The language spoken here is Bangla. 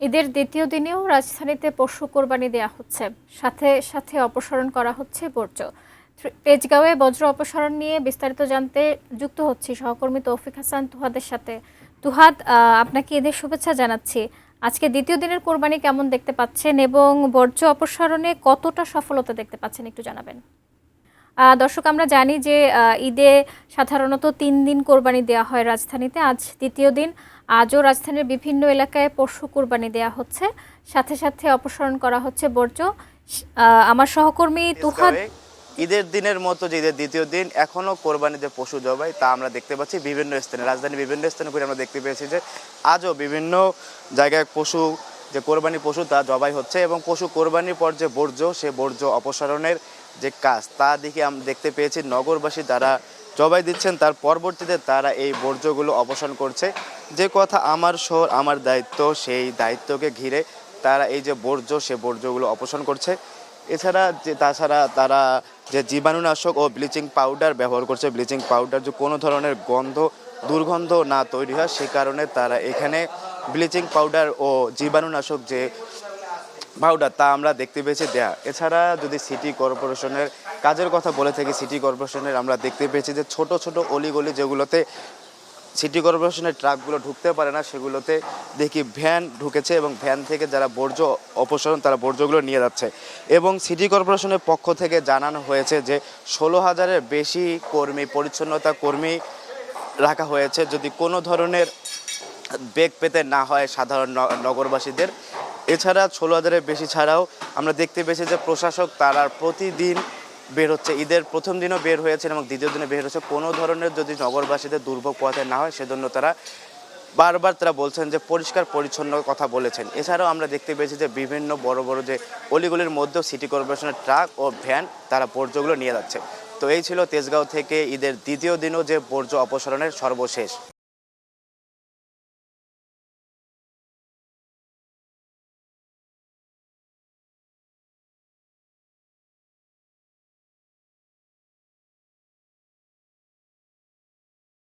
ঈদের দ্বিতীয় দিনেও রাজধানীতে পশু কোরবানি দেয়া হচ্ছে, সাথে সাথে অপসারণ করা হচ্ছে বর্জ্য। তেজগাঁওয়ে বজ্র অপসারণ নিয়ে বিস্তারিত জানতে যুক্ত হচ্ছি সহকর্মী তৌফিক হাসান তুহাদের সাথে। তুহাদ, আপনাকে ঈদের শুভেচ্ছা জানাচ্ছি। আজকে দ্বিতীয় দিনের কোরবানি কেমন দেখতে পাচ্ছেন এবং বর্জ্য অপসারণে কতটা সফলতা দেখতে পাচ্ছেন একটু জানাবেন। দর্শক, আমরা জানি যে ঈদে সাধারণত ৩ দিন কোরবানি দেওয়া হয় রাজধানীতে। আজ দ্বিতীয় দিন। আজও রাজধানীর বিভিন্ন এলাকায় পশু কোরবানি দেওয়া হচ্ছে, সাথে সাথে অপসারণ করা হচ্ছে বর্জ্য। আমার সহকর্মী তুহাদ। ঈদের দিনের মতো যে ঈদের দ্বিতীয় দিন এখনো কোরবানি যে পশু জবাই তা আমরা দেখতে পাচ্ছি বিভিন্ন স্থানে, রাজধানীর বিভিন্ন স্থানে ঘুরে আমরা দেখতে পেয়েছি যে আজও বিভিন্ন জায়গায় পশু যে কোরবানি পশু তা জবাই হচ্ছে এবং পশু কোরবানির পর যে বর্জ্য সে বর্জ্য অপসারণের যে কাজ তা দেখে আমরা দেখতে পেয়েছি নগরবাসী যারা জবাই দিচ্ছেন তার পরবর্তীতে তারা এই বর্জ্যগুলো অপসারণ করছে। যে কথা আমার শহর আমার দায়িত্ব, সেই দায়িত্বকে ঘিরে তারা এই যে বর্জ্য সে বর্জ্যগুলো অপসারণ করছে। তাছাড়া তারা যে জীবাণুনাশক ও ব্লিচিং পাউডার ব্যবহার করছে, ব্লিচিং পাউডার যে কোনো ধরনের দুর্গন্ধ না তৈরি হয় সে কারণে তারা এখানে ব্লিচিং পাউডার ও জীবাণুনাশক যে পাউডার তা আমরা দেখতে পেয়েছি দেয়া। এছাড়া যদি সিটি কর্পোরেশনের কাজের কথা বলে থাকি, সিটি কর্পোরেশনের আমরা দেখতে পেয়েছি যে ছোট ছোট অলিগলি যেগুলোতে সিটি কর্পোরেশনের ট্রাকগুলো ঢুকতে পারে না সেগুলোতে দেখি ভ্যান ঢুকেছে এবং ভ্যান থেকে যারা বর্জ্য অপসারণ তারা বর্জ্যগুলো নিয়ে যাচ্ছে। এবং সিটি কর্পোরেশনের পক্ষ থেকে জানানো হয়েছে যে 16,000-এর বেশি পরিচ্ছন্নতা কর্মী রাখা হয়েছে যদি কোনো ধরনের বেগ পেতে না হয় সাধারণ নগরবাসীদের। এছাড়া 16,000-এর বেশি ছাড়াও আমরা দেখতে পেয়েছি যে প্রশাসক তারা প্রতিদিন বের হচ্ছে, ঈদের প্রথম দিনও বের হয়েছেন এবং দ্বিতীয় দিনে বের হচ্ছে। কোনো ধরনের যদি নগরবাসীদের দুর্ভোগ পোহাতে না হয় সেজন্য তারা বারবার তারা বলছেন যে পরিষ্কার পরিচ্ছন্ন কথা বলেছেন। এছাড়াও আমরা দেখতে পেয়েছি যে বিভিন্ন বড় বড় যে অলিগুলির মধ্যেও সিটি কর্পোরেশনের ট্রাক ও ভ্যান তারা বর্জ্যগুলো নিয়ে যাচ্ছে। তো এই ছিল তেজগাঁও থেকে ঈদের দ্বিতীয় দিনও যে বর্জ্য অপসারণের সর্বশেষ।